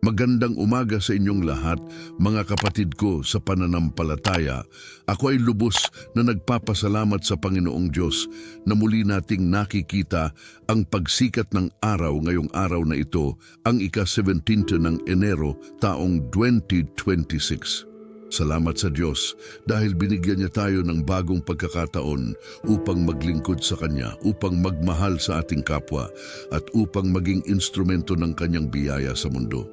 Magandang umaga sa inyong lahat, mga kapatid ko sa pananampalataya. Ako ay lubos na nagpapasalamat sa Panginoong Diyos na muli nating nakikita ang pagsikat ng araw ngayong araw na ito, ang ika-17 ng Enero taong 2026. Salamat sa Diyos dahil binigyan niya tayo ng bagong pagkakataon upang maglingkod sa Kanya, upang magmahal sa ating kapwa at upang maging instrumento ng Kanyang biyaya sa mundo.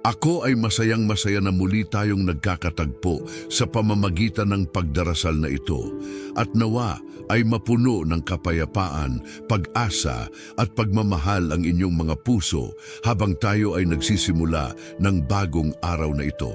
Ako ay masayang-masaya na muli tayong nagkakatagpo sa pamamagitan ng pagdarasal na ito at nawa ay mapuno ng kapayapaan, pag-asa at pagmamahal ang inyong mga puso habang tayo ay nagsisimula ng bagong araw na ito.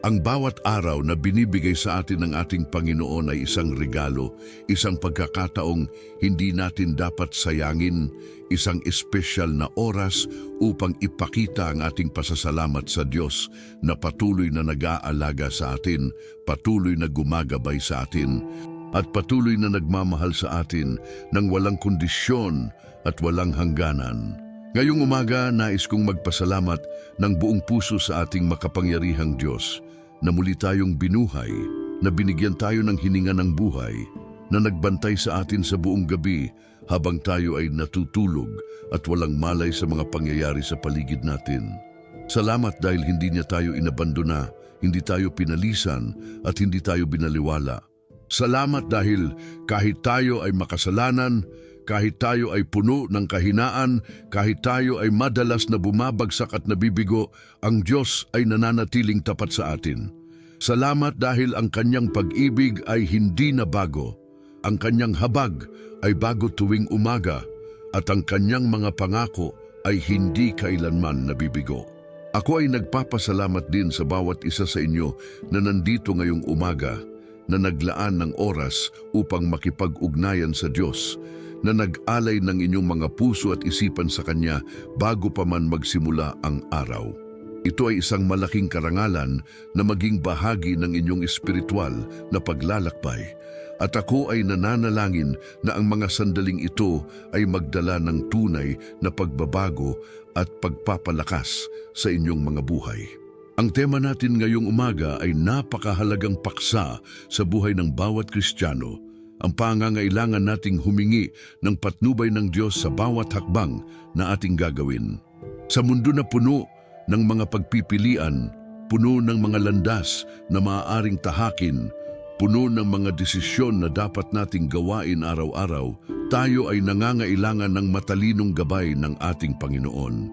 Ang bawat araw na binibigay sa atin ng ating Panginoon ay isang regalo, isang pagkakataong hindi natin dapat sayangin, isang espesyal na oras upang ipakita ang ating pasasalamat sa Diyos na patuloy na nag-aalaga sa atin, patuloy na gumagabay sa atin, at patuloy na nagmamahal sa atin ng walang kondisyon at walang hangganan. Ngayong umaga, nais kong magpasalamat ng buong puso sa ating makapangyarihang Diyos na muli tayong binuhay, na binigyan tayo ng hininga ng buhay, na nagbantay sa atin sa buong gabi habang tayo ay natutulog at walang malay sa mga pangyayari sa paligid natin. Salamat dahil hindi niya tayo inabandona, hindi tayo pinalisan at hindi tayo binaliwala. Salamat dahil kahit tayo ay makasalanan, kahit tayo ay puno ng kahinaan, kahit tayo ay madalas na bumabagsak at nabibigo, ang Diyos ay nananatiling tapat sa atin. Salamat dahil ang Kanyang pag-ibig ay hindi na bago. Ang Kanyang habag ay bago tuwing umaga at ang Kanyang mga pangako ay hindi kailanman nabibigo. Ako ay nagpapasalamat din sa bawat isa sa inyo na nandito ngayong umaga, na naglaan ng oras upang makipag-ugnayan sa Diyos, na nag-alay ng inyong mga puso at isipan sa Kanya bago pa man magsimula ang araw. Ito ay isang malaking karangalan na maging bahagi ng inyong espiritual na paglalakbay. At ako ay nananalangin na ang mga sandaling ito ay magdala ng tunay na pagbabago at pagpapalakas sa inyong mga buhay. Ang tema natin ngayong umaga ay napakahalagang paksa sa buhay ng bawat Kristiyano. Ang pangangailangan nating humingi ng patnubay ng Diyos sa bawat hakbang na ating gagawin. Sa mundo na puno ng mga pagpipilian, puno ng mga landas na maaaring tahakin, puno ng mga desisyon na dapat nating gawain araw-araw, tayo ay nangangailangan ng matalinong gabay ng ating Panginoon.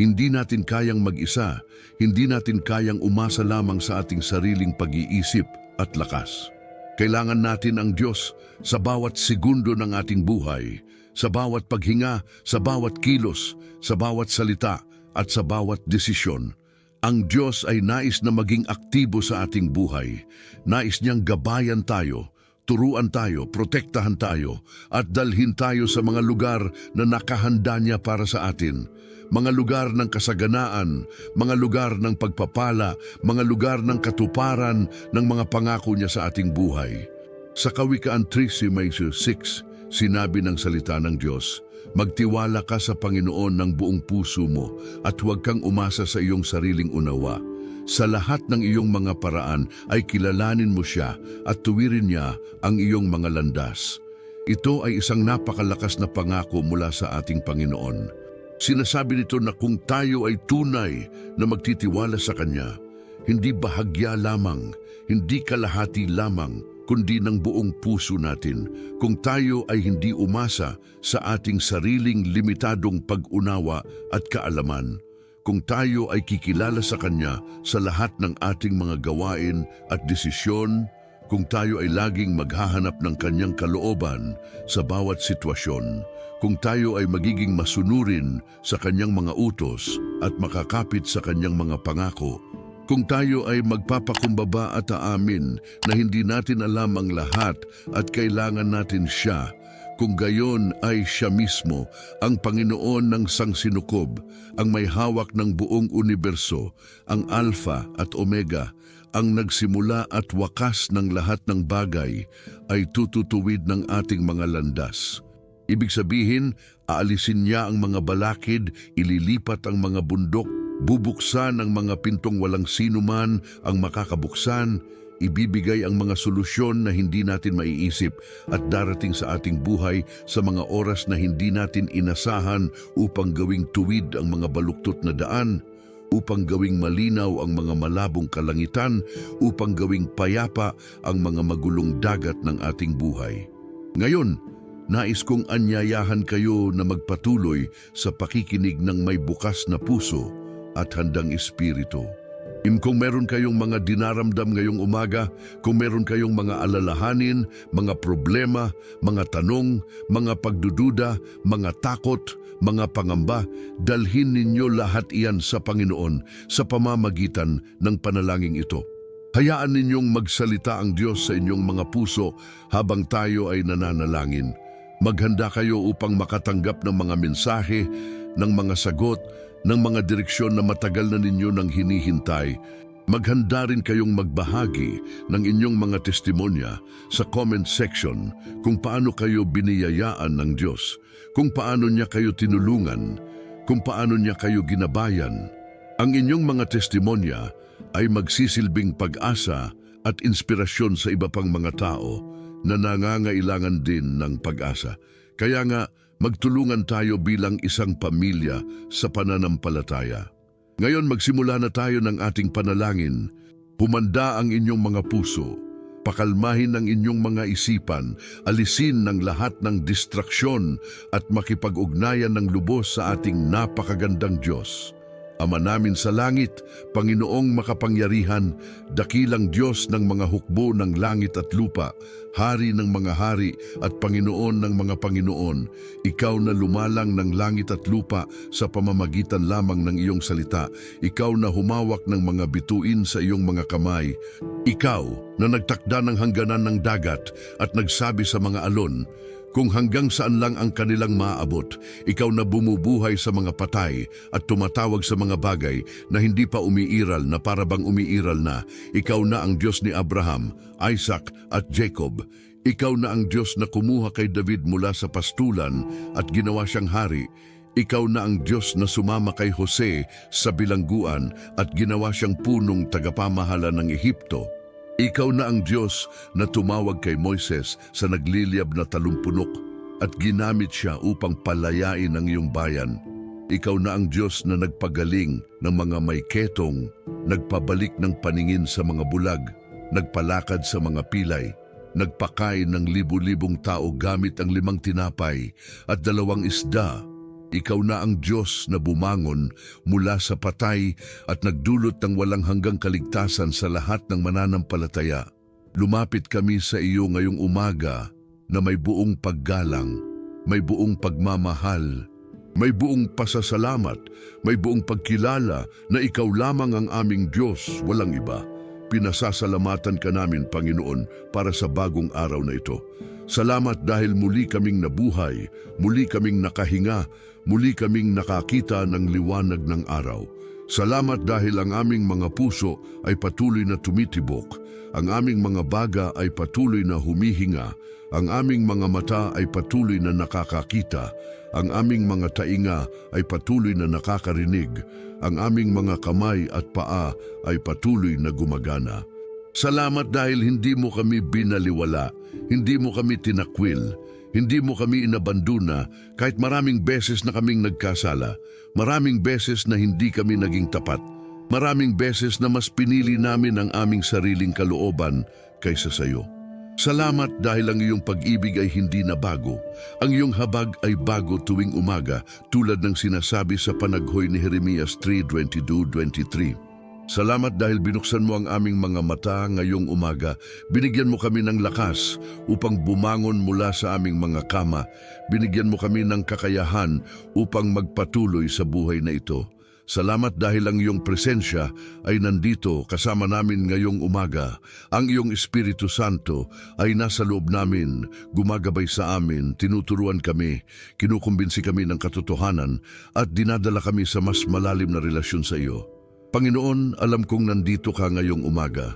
Hindi natin kayang mag-isa, hindi natin kayang umasa lamang sa ating sariling pag-iisip at lakas. Kailangan natin ang Diyos sa bawat segundo ng ating buhay, sa bawat paghinga, sa bawat kilos, sa bawat salita at sa bawat desisyon. Ang Diyos ay nais na maging aktibo sa ating buhay. Nais niyang gabayan tayo, turuan tayo, protektahan tayo, at dalhin tayo sa mga lugar na nakahanda niya para sa atin. Mga lugar ng kasaganaan, mga lugar ng pagpapala, mga lugar ng katuparan ng mga pangako niya sa ating buhay. Sa Kawikaan 3:6, sinabi ng salita ng Diyos, "Magtiwala ka sa Panginoon ng buong puso mo at huwag kang umasa sa iyong sariling unawa. Sa lahat ng iyong mga paraan ay kilalanin mo siya at tuwirin niya ang iyong mga landas." Ito ay isang napakalakas na pangako mula sa ating Panginoon. Sinasabi nito na kung tayo ay tunay na magtitiwala sa Kanya, hindi bahagya lamang, hindi kalahati lamang, kundi ng buong puso natin. Kung tayo ay hindi umasa sa ating sariling limitadong pag-unawa at kaalaman, kung tayo ay kikilala sa Kanya sa lahat ng ating mga gawain at desisyon, kung tayo ay laging maghahanap ng Kanyang kalooban sa bawat sitwasyon, kung tayo ay magiging masunurin sa Kanyang mga utos at makakapit sa Kanyang mga pangako, kung tayo ay magpapakumbaba at aamin na hindi natin alam ang lahat at kailangan natin siya, kung gayon ay siya mismo, ang Panginoon ng sangsinukob, ang may hawak ng buong universo, ang Alpha at Omega, ang nagsimula at wakas ng lahat ng bagay, ay tututuwid ng ating mga landas. Ibig sabihin, aalisin niya ang mga balakid, ililipat ang mga bundok, Bubuksan ang mga pintong walang sino man ang makakabuksan, ibibigay ang mga solusyon na hindi natin maiisip at darating sa ating buhay sa mga oras na hindi natin inasahan upang gawing tuwid ang mga baluktot na daan, upang gawing malinaw ang mga malabong kalangitan, upang gawing payapa ang mga magulong dagat ng ating buhay. Ngayon, nais kong anyayahan kayo na magpatuloy sa pakikinig ng may bukas na puso at handang espiritu. Kung meron kayong mga dinaramdam ngayong umaga, kung meron kayong mga alalahanin, mga problema, mga tanong, mga pagdududa, mga takot, mga pangamba, dalhin ninyo lahat iyan sa Panginoon sa pamamagitan ng panalangin ito. Hayaan ninyong magsalita ang Diyos sa inyong mga puso habang tayo ay nananalangin. Maghanda kayo upang makatanggap ng mga mensahe, ng mga sagot, ng mga direksyon na matagal na ninyo nang hinihintay. Maghanda rin kayong magbahagi ng inyong mga testimonya sa comment section kung paano kayo biniyayaan ng Diyos, kung paano niya kayo tinulungan, kung paano niya kayo ginabayan. Ang inyong mga testimonya ay magsisilbing pag-asa at inspirasyon sa iba pang mga tao na nangangailangan din ng pag-asa. Kaya nga, magtulungan tayo bilang isang pamilya sa pananampalataya. Ngayon magsimula na tayo ng ating panalangin. Humanda ang inyong mga puso, pakalmahin ang inyong mga isipan, alisin ng lahat ng distraksyon at makipag-ugnayan ng lubos sa ating napakagandang Diyos. Ama namin sa langit, Panginoong makapangyarihan, dakilang Diyos ng mga hukbo ng langit at lupa, Hari ng mga hari at Panginoon ng mga Panginoon, Ikaw na lumalang ng langit at lupa sa pamamagitan lamang ng iyong salita, Ikaw na humawak ng mga bituin sa iyong mga kamay, Ikaw na nagtakda ng hangganan ng dagat at nagsabi sa mga alon, kung hanggang saan lang ang kanilang maaabot, Ikaw na bumubuhay sa mga patay at tumatawag sa mga bagay na hindi pa umiiral na para bang umiiral na. Ikaw na ang Diyos ni Abraham, Isaac at Jacob. Ikaw na ang Diyos na kumuha kay David mula sa pastulan at ginawa siyang hari. Ikaw na ang Diyos na sumama kay Jose sa bilangguan at ginawa siyang punong tagapamahala ng Ehipto. Ikaw na ang Diyos na tumawag kay Moises sa nagliliyab na talumpunok at ginamit siya upang palayain ang iyong bayan. Ikaw na ang Diyos na nagpagaling ng mga may ketong, nagpabalik ng paningin sa mga bulag, nagpalakad sa mga pilay, nagpakain ng libu-libong tao gamit ang 5 tinapay at 2 isda. Ikaw na ang Diyos na bumangon mula sa patay at nagdulot ng walang hanggang kaligtasan sa lahat ng mananampalataya. Lumapit kami sa iyo ngayong umaga na may buong paggalang, may buong pagmamahal, may buong pasasalamat, may buong pagkilala na ikaw lamang ang aming Diyos, walang iba. Pinasasalamatan ka namin, Panginoon, para sa bagong araw na ito. Salamat dahil muli kaming nabuhay, muli kaming nakahinga, muli kaming nakakita ng liwanag ng araw. Salamat dahil ang aming mga puso ay patuloy na tumitibok, ang aming mga baga ay patuloy na humihinga, ang aming mga mata ay patuloy na nakakakita, ang aming mga tainga ay patuloy na nakakarinig, ang aming mga kamay at paa ay patuloy na gumagana. Salamat dahil hindi mo kami binaliwala, hindi mo kami tinakwil, hindi mo kami inabandona kahit maraming beses na kaming nagkasala, maraming beses na hindi kami naging tapat, maraming beses na mas pinili namin ang aming sariling kalooban kaysa sa iyo. Salamat dahil ang iyong pag-ibig ay hindi na bago. Ang iyong habag ay bago tuwing umaga tulad ng sinasabi sa panaghoy ni Jeremias 3:22-23. Salamat dahil binuksan mo ang aming mga mata ngayong umaga. Binigyan mo kami ng lakas upang bumangon mula sa aming mga kama. Binigyan mo kami ng kakayahan upang magpatuloy sa buhay na ito. Salamat dahil ang iyong presensya ay nandito kasama namin ngayong umaga. Ang iyong Espiritu Santo ay nasa loob namin, gumagabay sa amin, tinuturuan kami, kinukumbinsi kami ng katotohanan at dinadala kami sa mas malalim na relasyon sa iyo. Panginoon, alam kong nandito ka ngayong umaga.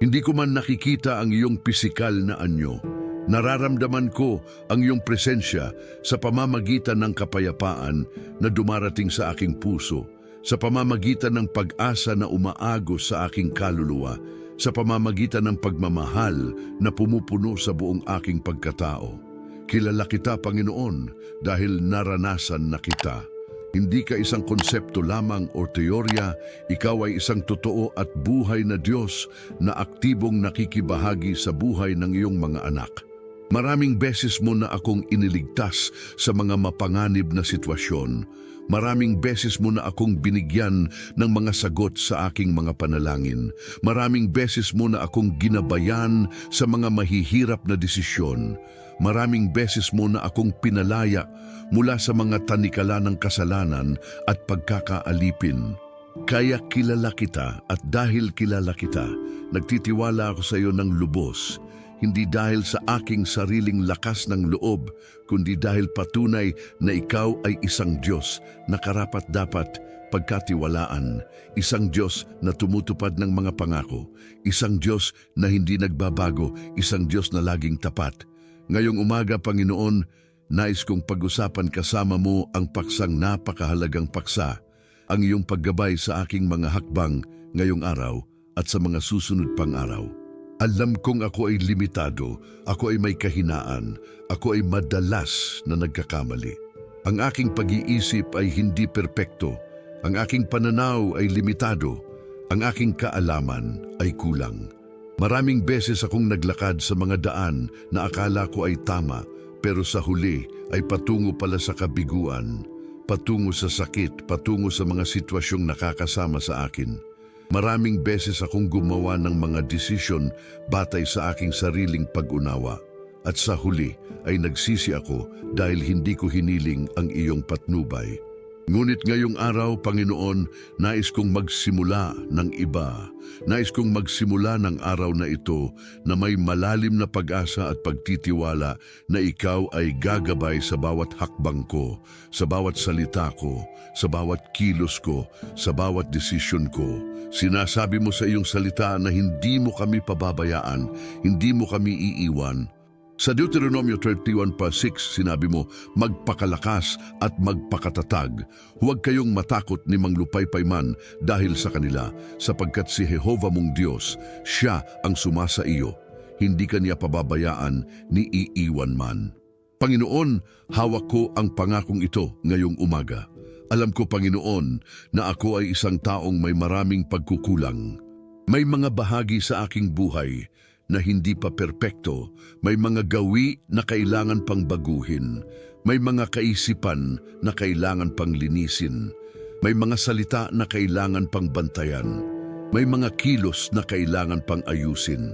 Hindi ko man nakikita ang iyong pisikal na anyo. Nararamdaman ko ang iyong presensya sa pamamagitan ng kapayapaan na dumarating sa aking puso, sa pamamagitan ng pag-asa na umaagos sa aking kaluluwa, sa pamamagitan ng pagmamahal na pumupuno sa buong aking pagkatao. Kilala kita, Panginoon, dahil naranasan na kita. Hindi ka isang konsepto lamang o teorya, ikaw ay isang totoo at buhay na Diyos na aktibong nakikibahagi sa buhay ng iyong mga anak. Maraming beses mo na akong iniligtas sa mga mapanganib na sitwasyon. Maraming beses mo na akong binigyan ng mga sagot sa aking mga panalangin. Maraming beses mo na akong ginabayan sa mga mahihirap na desisyon. Maraming beses mo na akong pinalaya mula sa mga tanikala ng kasalanan at pagkakaalipin. Kaya kilala kita at dahil kilala kita, nagtitiwala ako sa iyo ng lubos. Hindi dahil sa aking sariling lakas ng loob, kundi dahil patunay na ikaw ay isang Diyos na karapat-dapat pagkatiwalaan, isang Diyos na tumutupad ng mga pangako, isang Diyos na hindi nagbabago, isang Diyos na laging tapat. Ngayong umaga, Panginoon, nais kong pag-usapan kasama mo ang paksang napakahalagang paksa, ang iyong paggabay sa aking mga hakbang ngayong araw at sa mga susunod pang araw. Alam kong ako ay limitado, ako ay may kahinaan, ako ay madalas na nagkakamali. Ang aking pag-iisip ay hindi perpekto, ang aking pananaw ay limitado, ang aking kaalaman ay kulang. Maraming beses akong naglakad sa mga daan na akala ko ay tama, pero sa huli ay patungo pala sa kabiguan, patungo sa sakit, patungo sa mga sitwasyong nakakasama sa akin. Maraming beses akong gumawa ng mga desisyon batay sa aking sariling pag-unawa. At sa huli ay nagsisi ako dahil hindi ko hiniling ang iyong patnubay. Ngunit ngayong araw, Panginoon, nais kong magsimula ng iba. Nais kong magsimula ng araw na ito na may malalim na pag-asa at pagtitiwala na ikaw ay gagabay sa bawat hakbang ko, sa bawat salita ko, sa bawat kilos ko, sa bawat desisyon ko. Sinasabi mo sa iyong salita na hindi mo kami pababayaan, hindi mo kami iiwan. Sa Deuteronomio 31:6, sinabi mo, magpakalakas at magpakatatag. Huwag kayong matakot ni manglupaypay man dahil sa kanila, sapagkat si Jehovah mong Diyos, siya ang sumasa iyo. Hindi kaniya pababayaan ni iiwan man. Panginoon, hawak ko ang pangakong ito ngayong umaga. Alam ko, Panginoon, na ako ay isang taong may maraming pagkukulang. May mga bahagi sa aking buhay na hindi pa perpekto, may mga gawi na kailangan pang baguhin, may mga kaisipan na kailangan pang linisin, may mga salita na kailangan pang bantayan, may mga kilos na kailangan pang ayusin,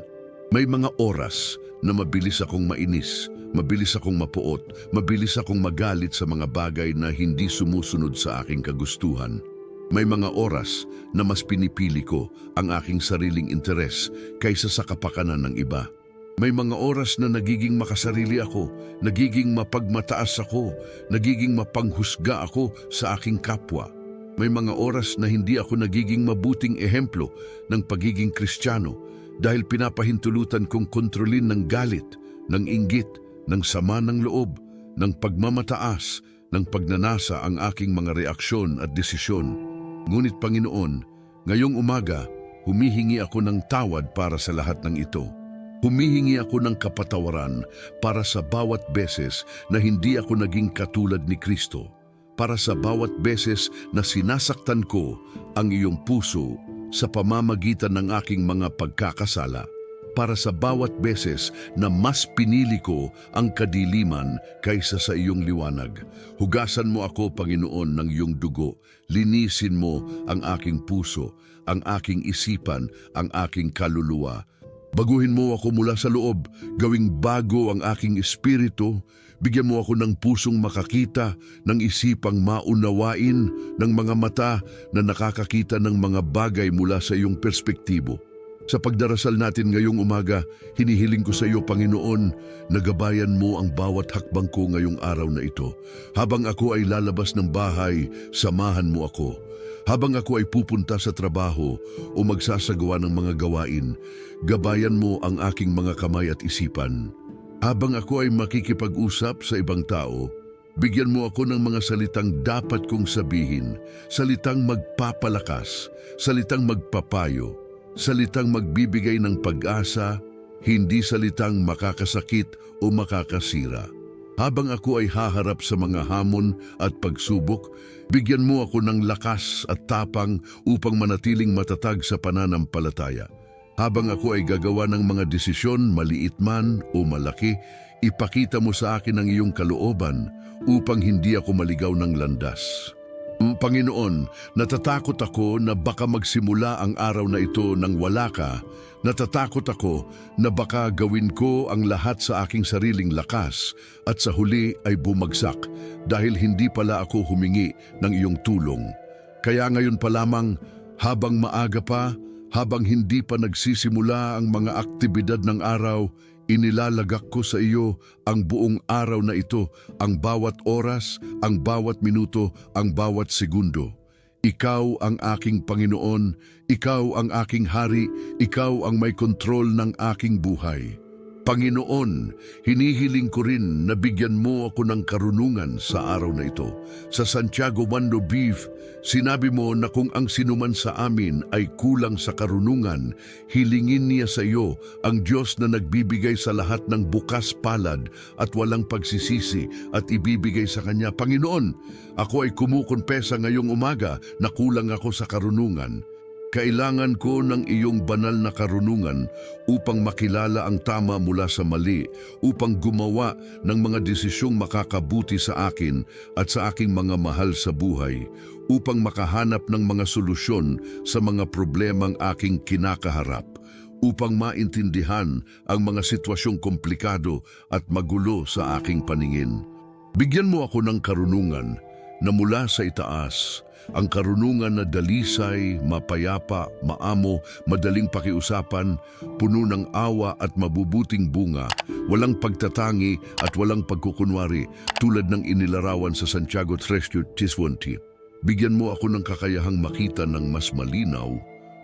may mga oras na mabilis akong mainis, mabilis akong mapuot, mabilis akong magalit sa mga bagay na hindi sumusunod sa aking kagustuhan. May mga oras na mas pinipili ko ang aking sariling interes kaysa sa kapakanan ng iba. May mga oras na nagiging makasarili ako, nagiging mapagmataas ako, nagiging mapanghusga ako sa aking kapwa. May mga oras na hindi ako nagiging mabuting ehemplo ng pagiging Kristiyano dahil pinapahintulutan kong kontrolin ng galit, ng inggit, ng sama ng loob, ng pagmamataas, ng pagnanasa ang aking mga reaksyon at desisyon. Ngunit Panginoon, ngayong umaga, humihingi ako ng tawad para sa lahat ng ito. Humihingi ako ng kapatawaran para sa bawat beses na hindi ako naging katulad ni Kristo. Para sa bawat beses na sinasaktan ko ang iyong puso sa pamamagitan ng aking mga pagkakasala. Para sa bawat beses na mas pinili ko ang kadiliman kaysa sa iyong liwanag. Hugasan mo ako, Panginoon, ng iyong dugo. Linisin mo ang aking puso, ang aking isipan, ang aking kaluluwa. Baguhin mo ako mula sa loob, gawing bago ang aking espiritu. Bigyan mo ako ng pusong makakita, ng isipang maunawain, ng mga mata na nakakakita ng mga bagay mula sa iyong perspektibo. Sa pagdarasal natin ngayong umaga, hinihiling ko sa iyo, Panginoon, na gabayan mo ang bawat hakbang ko ngayong araw na ito. Habang ako ay lalabas ng bahay, samahan mo ako. Habang ako ay pupunta sa trabaho o magsasagawa ng mga gawain, gabayan mo ang aking mga kamay at isipan. Habang ako ay makikipag-usap sa ibang tao, Bigyan mo ako ng mga salitang dapat kong sabihin, salitang magpapalakas, salitang magpapayo, salitang magbibigay ng pag-asa, hindi salitang makakasakit o makakasira. Habang ako ay haharap sa mga hamon at pagsubok, bigyan mo ako ng lakas at tapang upang manatiling matatag sa pananampalataya. Habang ako ay gagawa ng mga desisyon, maliit man o malaki, ipakita mo sa akin ang iyong kalooban upang hindi ako maligaw ng landas. Panginoon, natatakot ako na baka magsimula ang araw na ito nang wala ka. Natatakot ako na baka gawin ko ang lahat sa aking sariling lakas at sa huli ay bumagsak dahil hindi pala ako humingi ng iyong tulong. Kaya ngayon pa lamang, habang maaga pa, habang hindi pa nagsisimula ang mga aktibidad ng araw, inilalagak ko sa iyo ang buong araw na ito, ang bawat oras, ang bawat minuto, ang bawat segundo. Ikaw ang aking Panginoon, ikaw ang aking hari, ikaw ang may kontrol ng aking buhay. Panginoon, hinihiling ko rin na bigyan mo ako ng karunungan sa araw na ito. Sa Santiago 1:9, sinabi mo na kung ang sinuman sa amin ay kulang sa karunungan, hilingin niya sa iyo ang Diyos na nagbibigay sa lahat ng bukas palad at walang pagsisisi at ibibigay sa Kanya. Panginoon, ako ay kumukonpesa ngayong umaga na kulang ako sa karunungan. Kailangan ko ng iyong banal na karunungan upang makilala ang tama mula sa mali, upang gumawa ng mga desisyong makakabuti sa akin at sa aking mga mahal sa buhay, upang makahanap ng mga solusyon sa mga problemang aking kinakaharap, upang maintindihan ang mga sitwasyong komplikado at magulo sa aking paningin. Bigyan mo ako ng karunungan na mula sa itaas, ang karunungan na dalisay, mapayapa, maamo, madaling pakiusapan, puno ng awa at mabubuting bunga, walang pagtatangi at walang pagkukunwari, tulad ng inilarawan sa Santiago 3:20. Bigyan mo ako ng kakayahang makita ng mas malinaw,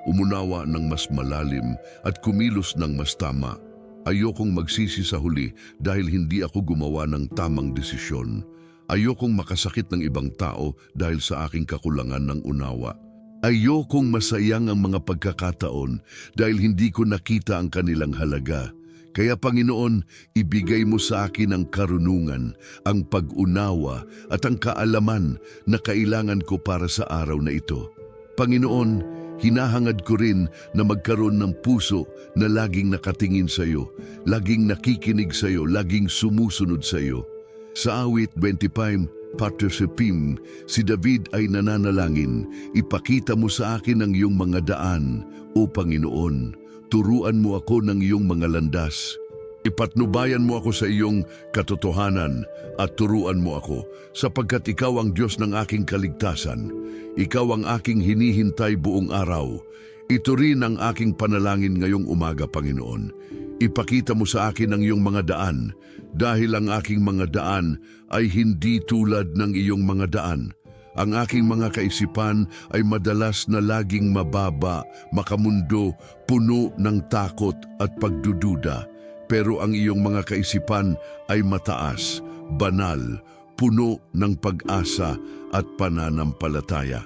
umunawa ng mas malalim, at kumilos ng mas tama. Ayokong magsisi sa huli dahil hindi ako gumawa ng tamang desisyon. Ayokong makasakit ng ibang tao dahil sa aking kakulangan ng unawa. Ayokong masayang ang mga pagkakataon dahil hindi ko nakita ang kanilang halaga. Kaya Panginoon, ibigay mo sa akin ang karunungan, ang pag-unawa at ang kaalaman na kailangan ko para sa araw na ito. Panginoon, hinahangad ko rin na magkaroon ng puso na laging nakatingin sa iyo, laging nakikinig sa iyo, laging sumusunod sa iyo. Sa awit 25:7, si David ay nananalangin, ipakita mo sa akin ang iyong mga daan, o Panginoon. Turuan mo ako ng iyong mga landas. Ipatnubayan mo ako sa iyong katotohanan at turuan mo ako, sapagkat ikaw ang Diyos ng aking kaligtasan. Ikaw ang aking hinihintay buong araw. Ito rin ang aking panalangin ngayong umaga, Panginoon. Ipakita mo sa akin ang iyong mga daan, dahil ang aking mga daan ay hindi tulad ng iyong mga daan. Ang aking mga kaisipan ay madalas na laging mababa, makamundo, puno ng takot at pagdududa. Pero ang iyong mga kaisipan ay mataas, banal, puno ng pag-asa at pananampalataya.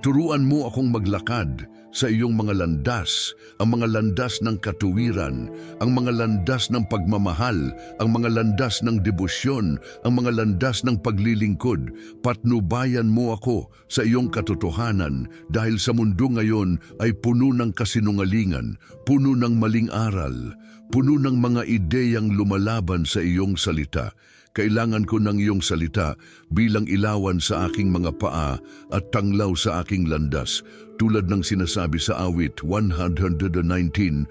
Turuan mo akong maglakad sa iyong mga landas, ang mga landas ng katuwiran, ang mga landas ng pagmamahal, ang mga landas ng debosyon, ang mga landas ng paglilingkod. Patnubayan mo ako sa iyong katotohanan dahil sa mundo ngayon ay puno ng kasinungalingan, puno ng maling aral, puno ng mga ideyang lumalaban sa iyong salita. Kailangan ko ng iyong salita bilang ilawan sa aking mga paa at tanglaw sa aking landas, tulad ng sinasabi sa awit 119:105.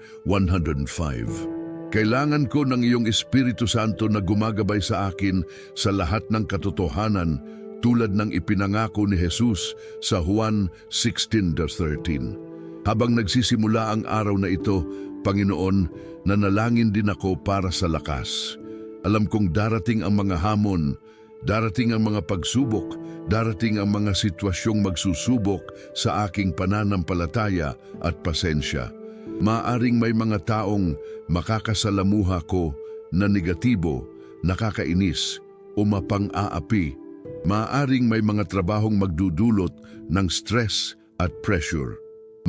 Kailangan ko ng iyong Espiritu Santo na gumagabay sa akin sa lahat ng katotohanan, tulad ng ipinangako ni Jesus sa Juan 16:13. Habang nagsisimula ang araw na ito, Panginoon, nanalangin din ako para sa lakas. Alam kong darating ang mga hamon, darating ang mga pagsubok, darating ang mga sitwasyong magsusubok sa aking pananampalataya at pasensya. Maaring may mga taong makakasalamuha ko na negatibo, nakakainis, o mapang-aapi. Maaaring may mga trabahong magdudulot ng stress at pressure.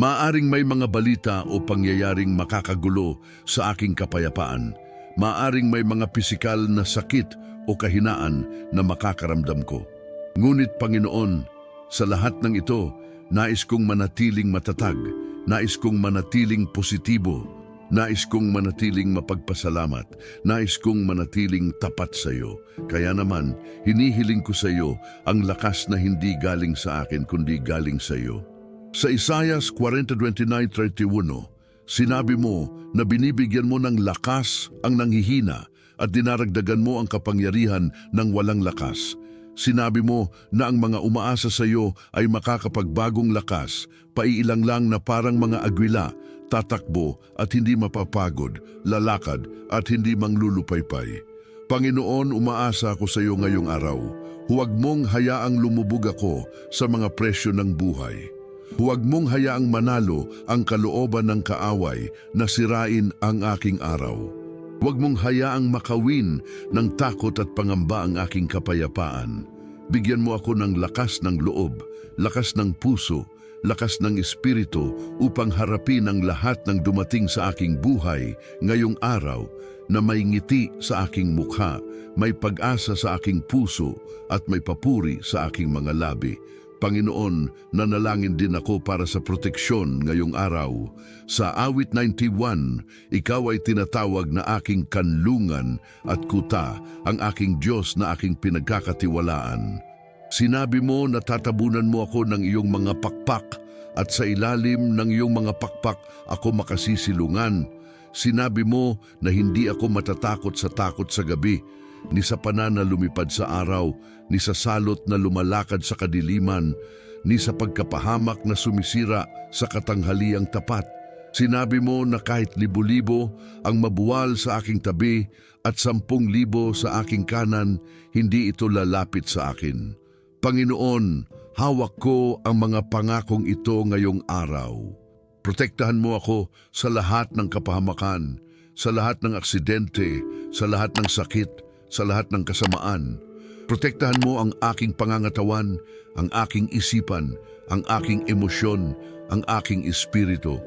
Maaaring may mga balita o pangyayaring makakagulo sa aking kapayapaan. Maaaring may mga pisikal na sakit o kahinaan na makakaramdam ko. Ngunit Panginoon, sa lahat ng ito, nais kong manatiling matatag, nais kong manatiling positibo, nais kong manatiling mapagpasalamat, nais kong manatiling tapat sa iyo. Kaya naman, hinihiling ko sa iyo ang lakas na hindi galing sa akin kundi galing sa iyo. Sa Isaiah 40:29-31, sinabi mo na binibigyan mo ng lakas ang nanghihina at dinaragdagan mo ang kapangyarihan ng walang lakas. Sinabi mo na ang mga umaasa sa iyo ay makakapagbagong lakas, paiilang lang na parang mga agwila, tatakbo at hindi mapapagod, lalakad at hindi manglulupaypay. Panginoon, umaasa ako sa iyo ngayong araw. Huwag mong hayaang lumubog ako sa mga presyo ng buhay. Huwag mong hayaang manalo ang kalooban ng kaaway na sirain ang aking araw. Huwag mong hayaang makawin ng takot at pangamba ang aking kapayapaan. Bigyan mo ako ng lakas ng loob, lakas ng puso, lakas ng espiritu upang harapin ang lahat ng dumating sa aking buhay ngayong araw na may ngiti sa aking mukha, may pag-asa sa aking puso at may papuri sa aking mga labi. Panginoon, nanalangin din ako para sa proteksyon ngayong araw. Sa awit 91, ikaw ay tinatawag na aking kanlungan at kuta, ang aking Diyos na aking pinagkakatiwalaan. Sinabi mo na tatabunan mo ako ng iyong mga pakpak at sa ilalim ng iyong mga pakpak ako makasisilungan. Sinabi mo na hindi ako matatakot sa takot sa gabi, ni sa pana na lumipad sa araw, ni sa salot na lumalakad sa kadiliman, ni sa pagkapahamak na sumisira sa katanghaliang tapat. Sinabi mo na kahit libo-libo ang mabuwal sa aking tabi at 10,000 sa aking kanan, hindi ito lalapit sa akin. Panginoon, hawak ko ang mga pangakong ito ngayong araw. Protektahan mo ako sa lahat ng kapahamakan, sa lahat ng aksidente, sa lahat ng sakit, sa lahat ng kasamaan. Protektahan mo ang aking pangangatawan, ang aking isipan, ang aking emosyon, ang aking espiritu.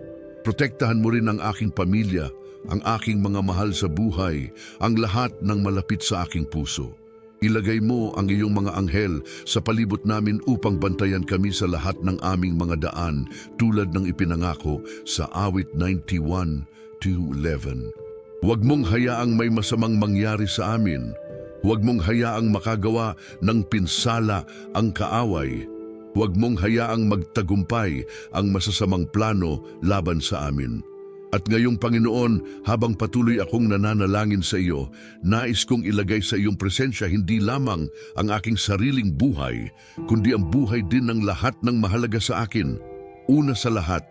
Protektahan mo rin ang aking pamilya, ang aking mga mahal sa buhay, ang lahat ng malapit sa aking puso. Ilagay mo ang iyong mga anghel sa palibot namin upang bantayan kami sa lahat ng aming mga daan tulad ng ipinangako sa awit 91:11. Huwag mong hayaang may masamang mangyari sa amin. Huwag mong hayaang makagawa ng pinsala ang kaaway. Huwag mong hayaang magtagumpay ang masasamang plano laban sa amin. At ngayong Panginoon, habang patuloy akong nananalangin sa iyo, nais kong ilagay sa iyong presensya hindi lamang ang aking sariling buhay, kundi ang buhay din ng lahat ng mahalaga sa akin. Una sa lahat,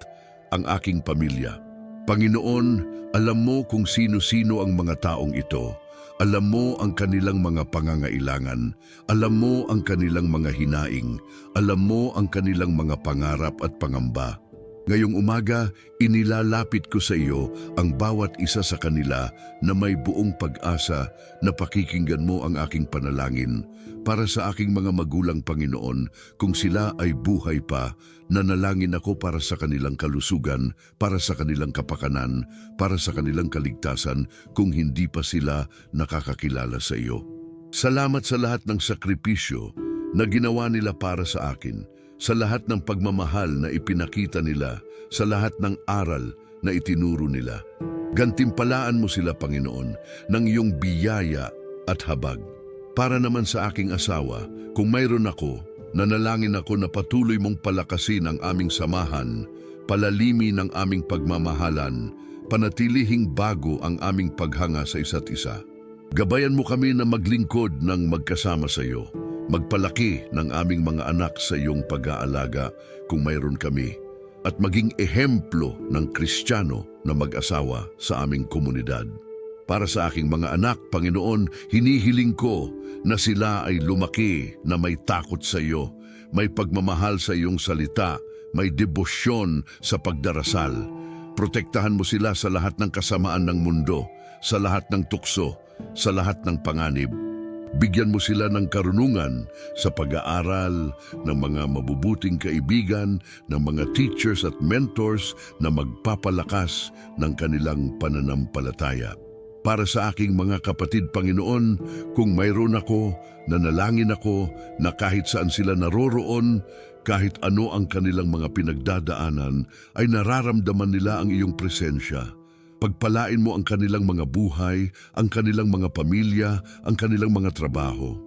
ang aking pamilya. Panginoon, alam mo kung sino-sino ang mga taong ito. Alam mo ang kanilang mga pangangailangan. Alam mo ang kanilang mga hinaing. Alam mo ang kanilang mga pangarap at pangamba. Ngayong umaga, inilalapit ko sa iyo ang bawat isa sa kanila na may buong pag-asa na pakikinggan mo ang aking panalangin. Para sa aking mga magulang, Panginoon, kung sila ay buhay pa, nanalangin ako para sa kanilang kalusugan, para sa kanilang kapakanan, para sa kanilang kaligtasan kung hindi pa sila nakakakilala sa iyo. Salamat sa lahat ng sakripisyo na ginawa nila para sa akin, sa lahat ng pagmamahal na ipinakita nila, sa lahat ng aral na itinuro nila. Gantimpalaan mo sila, Panginoon, ng iyong biyaya at habag. Para naman sa aking asawa, kung mayroon ako, nanalangin ako na patuloy mong palakasin ang aming samahan, palalimin ang aming pagmamahalan, panatilihing bago ang aming paghanga sa isa't isa. Gabayan mo kami na maglingkod ng magkasama sa iyo, magpalaki ng aming mga anak sa iyong pag-aalaga kung mayroon kami, at maging ehemplo ng Kristiyano na mag-asawa sa aming komunidad. Para sa aking mga anak, Panginoon, hinihiling ko na sila ay lumaki na may takot sa iyo, may pagmamahal sa iyong salita, may debosyon sa pagdarasal. Protektahan mo sila sa lahat ng kasamaan ng mundo, sa lahat ng tukso, sa lahat ng panganib. Bigyan mo sila ng karunungan sa pag-aaral, ng mga mabubuting kaibigan, ng mga teachers at mentors na magpapalakas ng kanilang pananampalataya. Para sa aking mga kapatid, Panginoon, kung mayroon ako, nanalangin ako na kahit saan sila naroroon, kahit ano ang kanilang mga pinagdadaanan, ay nararamdaman nila ang iyong presensya. Pagpalain mo ang kanilang mga buhay, ang kanilang mga pamilya, ang kanilang mga trabaho.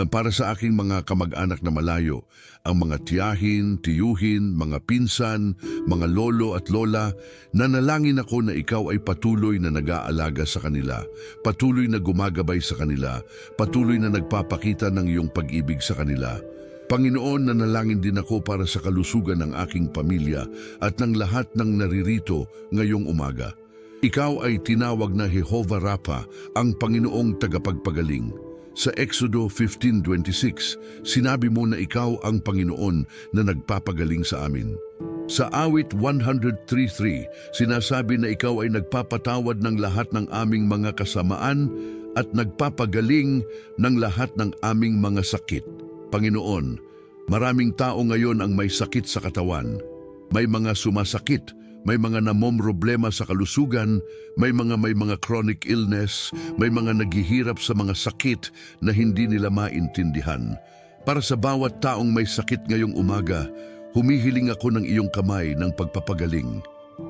Para sa aking mga kamag-anak na malayo, ang mga tiyahin, tiyuhin, mga pinsan, mga lolo at lola, nanalangin ako na ikaw ay patuloy na nag-aalaga sa kanila, patuloy na gumagabay sa kanila, patuloy na nagpapakita ng iyong pag-ibig sa kanila. Panginoon, nanalangin din ako para sa kalusugan ng aking pamilya at ng lahat ng naririto ngayong umaga. Ikaw ay tinawag na Jehovah Rapha, ang Panginoong tagapagpagaling. Sa Exodo 15:26, sinabi mo na ikaw ang Panginoon na nagpapagaling sa amin. Sa Awit 103:3, sinasabi na ikaw ay nagpapatawad ng lahat ng aming mga kasamaan at nagpapagaling ng lahat ng aming mga sakit. Panginoon, maraming tao ngayon ang may sakit sa katawan. May mga sumasakit, may mga namomroblema sa kalusugan, may mga chronic illness, may mga naghihirap sa mga sakit na hindi nila maintindihan. Para sa bawat taong may sakit ngayong umaga, humihiling ako ng iyong kamay ng pagpapagaling.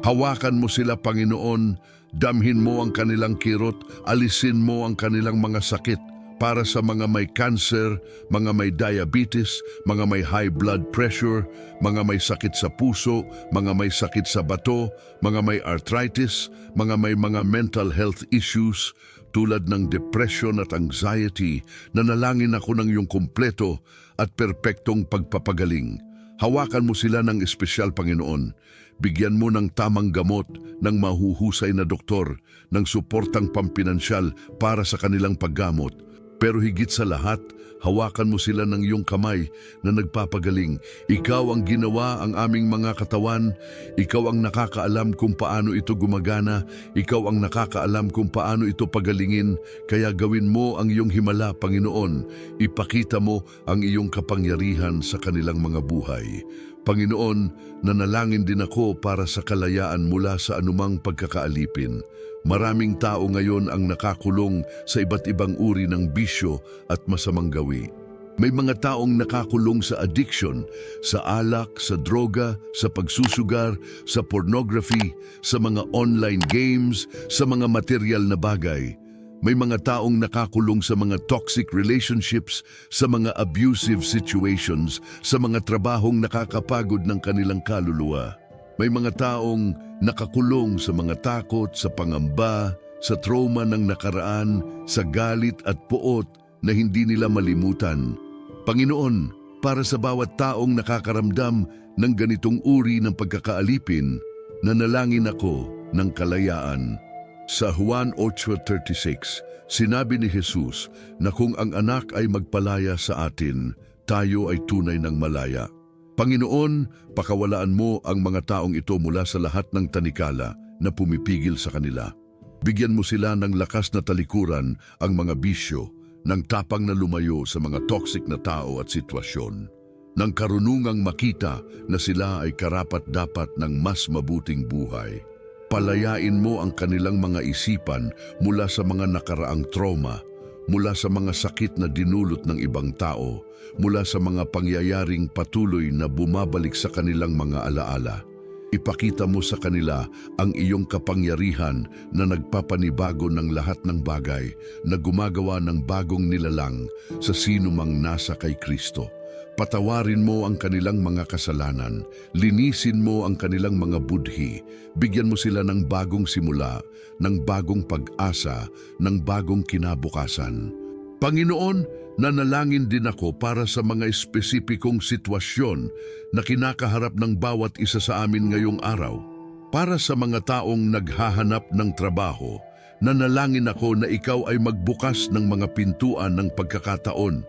Hawakan mo sila, Panginoon, damhin mo ang kanilang kirot, alisin mo ang kanilang mga sakit. Para sa mga may cancer, mga may diabetes, mga may high blood pressure, mga may sakit sa puso, mga may sakit sa bato, mga may arthritis, mga may mga mental health issues tulad ng depression at anxiety, nanalangin ako ng iyong kumpleto at perpektong pagpapagaling. Hawakan mo sila ng espesyal, Panginoon. Bigyan mo ng tamang gamot, ng mahuhusay na doktor, ng suportang pampinansyal para sa kanilang paggamot. Pero higit sa lahat, hawakan mo sila ng iyong kamay na nagpapagaling. Ikaw ang ginawa ang aming mga katawan. Ikaw ang nakakaalam kung paano ito gumagana. Ikaw ang nakakaalam kung paano ito pagalingin. Kaya gawin mo ang iyong himala, Panginoon. Ipakita mo ang iyong kapangyarihan sa kanilang mga buhay. Panginoon, nanalangin din ako para sa kalayaan mula sa anumang pagkakaalipin. Maraming tao ngayon ang nakakulong sa iba't ibang uri ng bisyo at masamang gawi. May mga taong nakakulong sa addiction, sa alak, sa droga, sa pagsusugar, sa pornography, sa mga online games, sa mga material na bagay. May mga taong nakakulong sa mga toxic relationships, sa mga abusive situations, sa mga trabahong nakakapagod ng kanilang kaluluwa. May mga taong nakakulong sa mga takot, sa pangamba, sa trauma ng nakaraan, sa galit at puot na hindi nila malimutan. Panginoon, para sa bawat taong nakakaramdam ng ganitong uri ng pagkakaalipin, nanalangin ako ng kalayaan. Sa Juan 8:36, sinabi ni Jesus na kung ang anak ay magpalaya sa atin, tayo ay tunay ng malaya. Panginoon, pakawalaan mo ang mga taong ito mula sa lahat ng tanikala na pumipigil sa kanila. Bigyan mo sila ng lakas na talikuran ang mga bisyo, ng tapang na lumayo sa mga toxic na tao at sitwasyon, ng karunungang makita na sila ay karapat-dapat ng mas mabuting buhay. Palayain mo ang kanilang mga isipan mula sa mga nakaraang trauma, mula sa mga sakit na dinulot ng ibang tao, mula sa mga pangyayaring patuloy na bumabalik sa kanilang mga alaala. Ipakita mo sa kanila ang iyong kapangyarihan na nagpapanibago ng lahat ng bagay, na gumagawa ng bagong nilalang sa sino mang nasa kay Kristo. Patawarin mo ang kanilang mga kasalanan, linisin mo ang kanilang mga budhi, bigyan mo sila ng bagong simula, ng bagong pag-asa, ng bagong kinabukasan. Panginoon, nanalangin din ako para sa mga espesipikong sitwasyon na kinakaharap ng bawat isa sa amin ngayong araw. Para sa mga taong naghahanap ng trabaho, nanalangin ako na ikaw ay magbukas ng mga pintuan ng pagkakataon.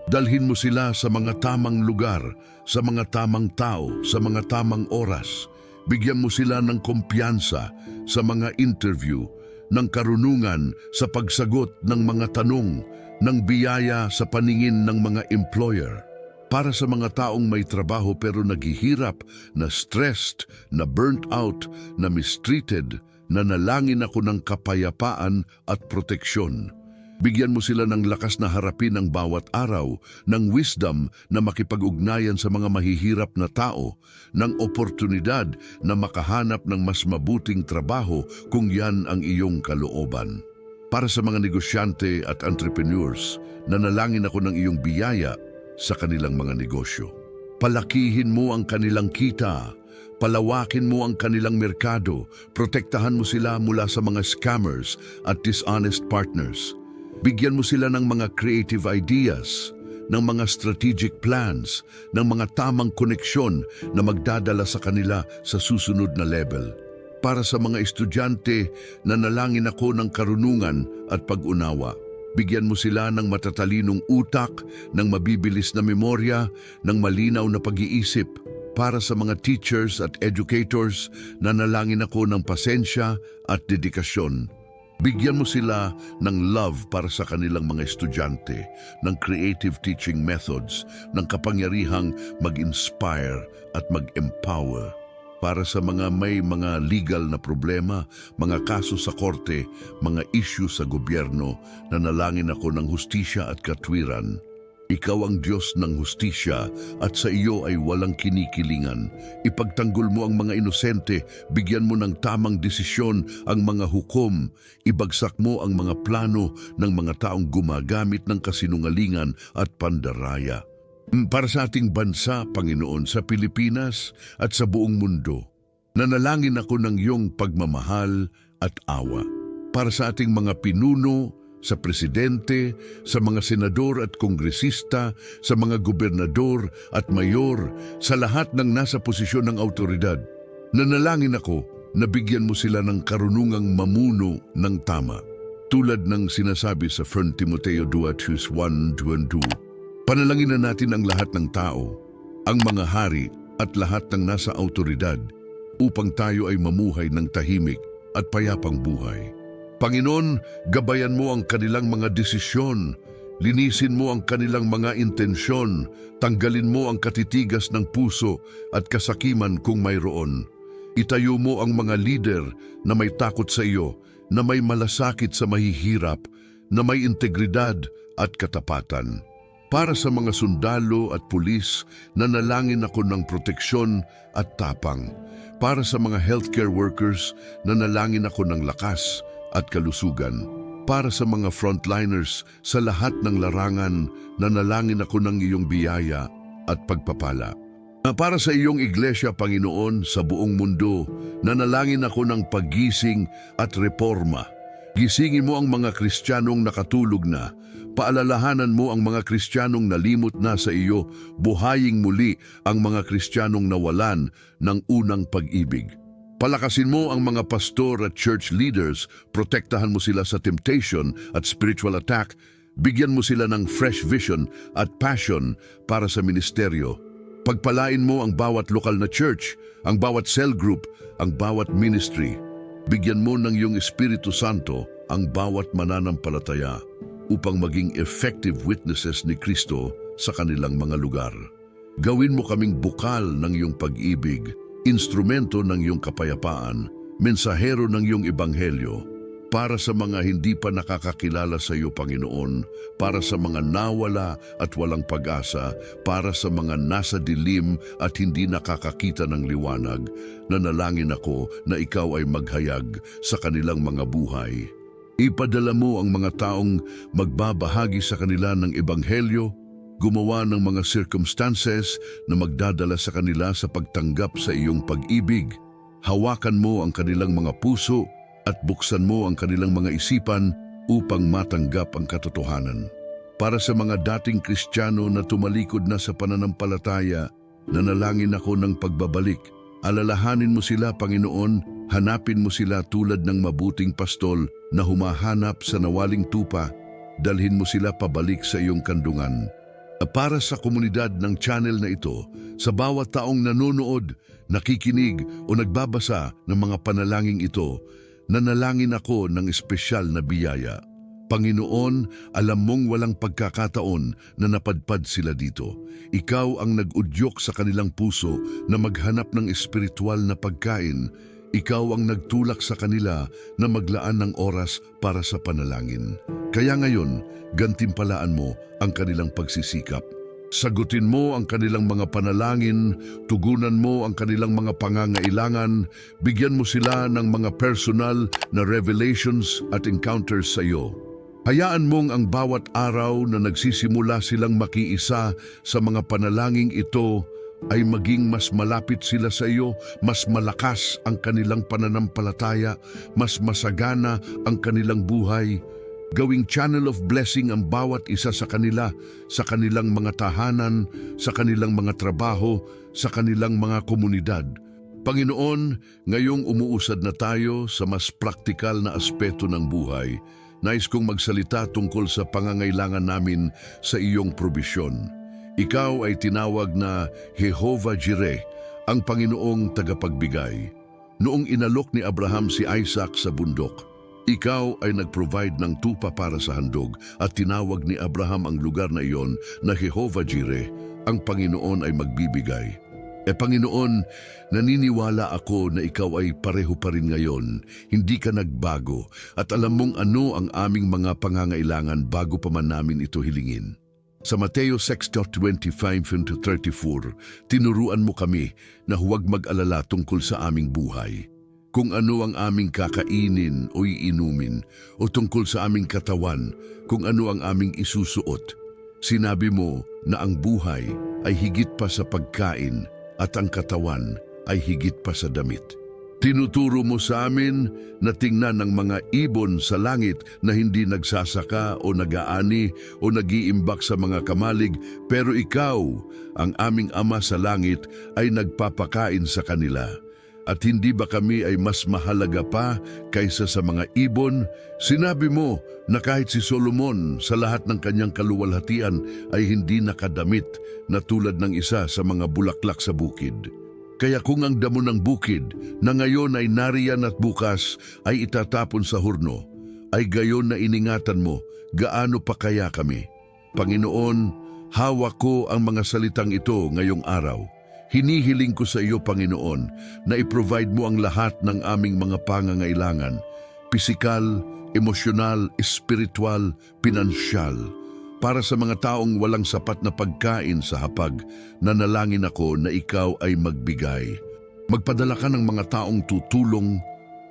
Dalhin mo sila sa mga tamang lugar, sa mga tamang tao, sa mga tamang oras. Bigyan mo sila ng kumpiyansa sa mga interview, ng karunungan sa pagsagot ng mga tanong, ng biyaya sa paningin ng mga employer. Para sa mga taong may trabaho pero naghihirap, na stressed, na burnt out, na mistreated, nanalangin ako ng kapayapaan at proteksyon. Bigyan mo sila ng lakas na harapin ang bawat araw, ng wisdom na makipag-ugnayan sa mga mahihirap na tao, ng oportunidad na makahanap ng mas mabuting trabaho kung yan ang iyong kalooban. Para sa mga negosyante at entrepreneurs, nanalangin ako ng iyong biyaya sa kanilang mga negosyo. Palakihin mo ang kanilang kita, palawakin mo ang kanilang merkado, protektahan mo sila mula sa mga scammers at dishonest partners. Bigyan mo sila ng mga creative ideas, ng mga strategic plans, ng mga tamang koneksyon na magdadala sa kanila sa susunod na level. Para sa mga estudyante, nanalangin ako ng karunungan at pag-unawa. Bigyan mo sila ng matatalinong utak, ng mabibilis na memorya, ng malinaw na pag-iisip. Para sa mga teachers at educators, nanalangin ako ng pasensya at dedikasyon. Bigyan mo sila ng love para sa kanilang mga estudyante, ng creative teaching methods, ng kapangyarihang mag-inspire at mag-empower. Para sa mga may mga legal na problema, mga kaso sa korte, mga issue sa gobyerno, nanalangin ako ng hustisya at katwiran. Ikaw ang Diyos ng hustisya at sa iyo ay walang kinikilingan. Ipagtanggol mo ang mga inosente, bigyan mo ng tamang desisyon ang mga hukom, ibagsak mo ang mga plano ng mga taong gumagamit ng kasinungalingan at pandaraya. Para sa ating bansa, Panginoon, sa Pilipinas at sa buong mundo, nanalangin ako ng iyong pagmamahal at awa. Para sa ating mga pinuno, sa presidente, sa mga senador at kongresista, sa mga gobernador at mayor, sa lahat ng nasa posisyon ng autoridad, nanalangin ako na bigyan mo sila ng karunungang mamuno ng tama. Tulad ng sinasabi sa 1 Timoteo 2:1-2, panalangin na natin ang lahat ng tao, ang mga hari at lahat ng nasa autoridad upang tayo ay mamuhay ng tahimik at payapang buhay. Panginoon, gabayan mo ang kanilang mga desisyon, linisin mo ang kanilang mga intensyon, tanggalin mo ang katitigas ng puso at kasakiman kung mayroon. Itayo mo ang mga lider na may takot sa iyo, na may malasakit sa mahihirap, na may integridad at katapatan. Para sa mga sundalo at pulis, nanalangin ako ng proteksyon at tapang. Para sa mga healthcare workers, nanalangin ako ng lakas at kalusugan. Para sa mga frontliners sa lahat ng larangan, nanalangin ako ng iyong biyaya at pagpapala. Para sa iyong iglesia, Panginoon, sa buong mundo, nanalangin ako ng paggising at reforma. Gisingin mo ang mga Kristiyanong nakatulog na, paalalahanan mo ang mga Kristiyanong nalimot na sa iyo, buhaying muli ang mga Kristiyanong nawalan ng unang pag-ibig. Palakasin mo ang mga pastor at church leaders, protektahan mo sila sa temptation at spiritual attack, bigyan mo sila ng fresh vision at passion para sa ministeryo. Pagpalain mo ang bawat lokal na church, ang bawat cell group, ang bawat ministry. Bigyan mo ng iyong Espiritu Santo ang bawat mananampalataya upang maging effective witnesses ni Kristo sa kanilang mga lugar. Gawin mo kaming bukal ng iyong pag-ibig, instrumento ng iyong kapayapaan, mensahero ng iyong ebanghelyo, para sa mga hindi pa nakakakilala sa iyo, Panginoon, para sa mga nawala at walang pag-asa, para sa mga nasa dilim at hindi nakakakita ng liwanag, nanalangin ako na ikaw ay maghayag sa kanilang mga buhay. Ipadala mo ang mga taong magbabahagi sa kanila ng ebanghelyo, gumawa ng mga circumstances na magdadala sa kanila sa pagtanggap sa iyong pag-ibig. Hawakan mo ang kanilang mga puso at buksan mo ang kanilang mga isipan upang matanggap ang katotohanan. Para sa mga dating Kristiyano na tumalikod na sa pananampalataya, nanalangin ako ng pagbabalik. Alalahanin mo sila, Panginoon, hanapin mo sila tulad ng mabuting pastol na humahanap sa nawaling tupa, dalhin mo sila pabalik sa iyong kandungan. Para sa komunidad ng channel na ito, sa bawat taong nanonood, nakikinig o nagbabasa ng mga panalangin ito, nanalangin ako ng espesyal na biyaya. Panginoon, alam mong walang pagkakataon na napadpad sila dito. Ikaw ang nag-udyok sa kanilang puso na maghanap ng espiritual na pagkain. Ikaw ang nagtulak sa kanila na maglaan ng oras para sa panalangin. Kaya ngayon, gantimpalaan mo ang kanilang pagsisikap. Sagutin mo ang kanilang mga panalangin, tugunan mo ang kanilang mga pangangailangan, bigyan mo sila ng mga personal na revelations at encounters sa iyo. Hayaan mong ang bawat araw na nagsisimula silang makiisa sa mga panalangin ito ay maging mas malapit sila sa iyo, mas malakas ang kanilang pananampalataya, mas masagana ang kanilang buhay. Gawing channel of blessing ang bawat isa sa kanila, sa kanilang mga tahanan, sa kanilang mga trabaho, sa kanilang mga komunidad. Panginoon, ngayong umuusad na tayo sa mas praktikal na aspeto ng buhay, nais kong magsalita tungkol sa pangangailangan namin sa iyong probisyon. Ikaw ay tinawag na Jehovah Jireh, ang Panginoong tagapagbigay. Noong inalok ni Abraham si Isaac sa bundok, ikaw ay nag-provide ng tupa para sa handog at tinawag ni Abraham ang lugar na iyon na Jehovah Jireh, ang Panginoon ay magbibigay. Panginoon, naniniwala ako na ikaw ay pareho pa rin ngayon, hindi ka nagbago at alam mong ano ang aming mga pangangailangan bago pa man namin ito hilingin. Sa Mateo 6:25-34, tinuruan mo kami na huwag mag-alala tungkol sa aming buhay. Kung ano ang aming kakainin o iinumin, o tungkol sa aming katawan, kung ano ang aming isusuot. Sinabi mo na ang buhay ay higit pa sa pagkain at ang katawan ay higit pa sa damit. Tinuturo mo sa amin na tingnan ng mga ibon sa langit na hindi nagsasaka o nag-aani o nag-iimbak sa mga kamalig, pero ikaw, ang aming Ama sa langit, ay nagpapakain sa kanila. At hindi ba kami ay mas mahalaga pa kaysa sa mga ibon? Sinabi mo na kahit si Solomon sa lahat ng kanyang kaluwalhatian ay hindi nakadamit na tulad ng isa sa mga bulaklak sa bukid. Kaya kung ang damo ng bukid na ngayon ay nariyan at bukas ay itatapon sa hurno, ay gayon na iningatan mo, gaano pa kaya kami? Panginoon, hawak ko ang mga salitang ito ngayong araw. Hinihiling ko sa iyo, Panginoon, na i-provide mo ang lahat ng aming mga pangangailangan, pisikal, emosyonal, espiritual, pinansyal. Para sa mga taong walang sapat na pagkain sa hapag, nanalangin ako na ikaw ay magbigay. Magpadala ka ng mga taong tutulong,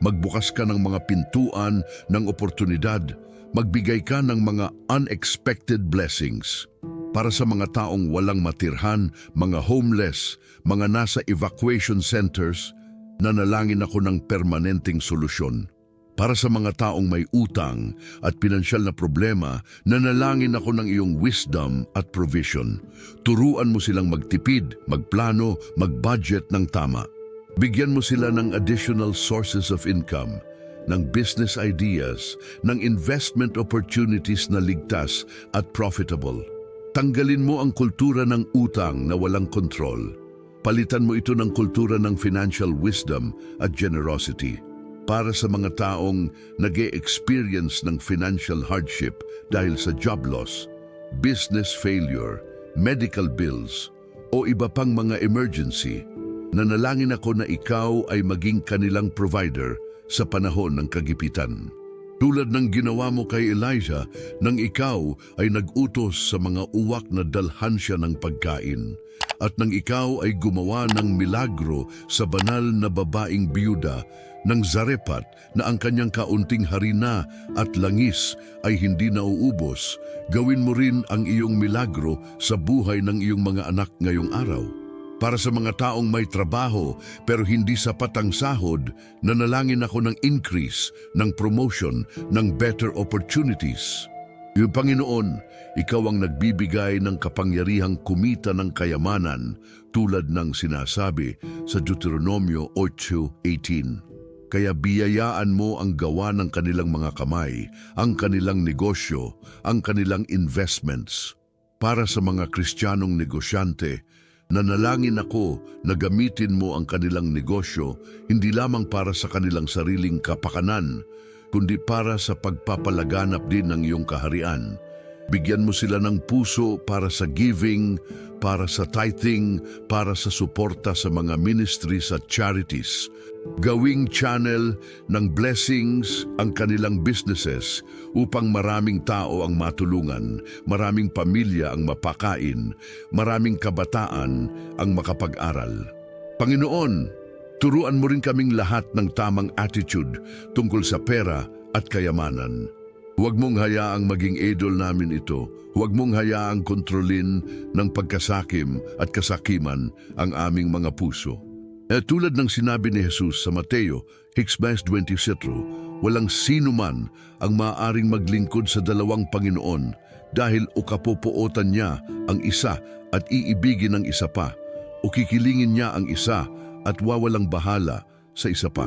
magbukas ka ng mga pintuan ng oportunidad, magbigay ka ng mga unexpected blessings. Para sa mga taong walang matirhan, mga homeless, mga nasa evacuation centers, nanalangin ako ng permanenteng solusyon. Para sa mga taong may utang at pinansyal na problema, nanalangin ako ng iyong wisdom at provision. Turuan mo silang magtipid, magplano, mag-budget ng tama. Bigyan mo sila ng additional sources of income, ng business ideas, ng investment opportunities na ligtas at profitable. Tanggalin mo ang kultura ng utang na walang kontrol. Palitan mo ito ng kultura ng financial wisdom at generosity. Para sa mga taong nag-e-experience ng financial hardship dahil sa job loss, business failure, medical bills, o iba pang mga emergency, nanalangin ako na ikaw ay maging kanilang provider sa panahon ng kagipitan. Tulad ng ginawa mo kay Elijah nang ikaw ay nag-utos sa mga uwak na dalhan siya ng pagkain, at nang ikaw ay gumawa ng milagro sa banal na babaeng biyuda ng Zarephath na ang kanyang kaunting harina at langis ay hindi nauubos, gawin mo rin ang iyong milagro sa buhay ng iyong mga anak ngayong araw. Para sa mga taong may trabaho pero hindi sapat ang sahod, nanalangin ako ng increase, ng promotion, ng better opportunities. Yung Panginoon, ikaw ang nagbibigay ng kapangyarihang kumita ng kayamanan tulad ng sinasabi sa Deuteronomio 8:18. Kaya biyayaan mo ang gawa ng kanilang mga kamay, ang kanilang negosyo, ang kanilang investments. Para sa mga Kristiyanong negosyante, Nanalangin ako na gamitin mo ang kanilang negosyo hindi lamang para sa kanilang sariling kapakanan, kundi para sa pagpapalaganap din ng iyong kaharian. Bigyan mo sila ng puso para sa giving, para sa tithing, para sa suporta sa mga ministries at charities. Gawing channel ng blessings ang kanilang businesses upang maraming tao ang matulungan, maraming pamilya ang mapakain, maraming kabataan ang makapag-aral. Panginoon, turuan mo rin kaming lahat ng tamang attitude tungkol sa pera at kayamanan. Huwag mong hayaang maging idol namin ito. Huwag mong hayaang kontrolin ng pagkasakim at kasakiman ang aming mga puso. Tulad ng sinabi ni Jesus sa Mateo, 6:24, walang sino man ang maaaring maglingkod sa dalawang Panginoon dahil o kapopuotan niya ang isa at iibigin ang isa pa, o kikilingin niya ang isa at wawalang bahala sa isa pa.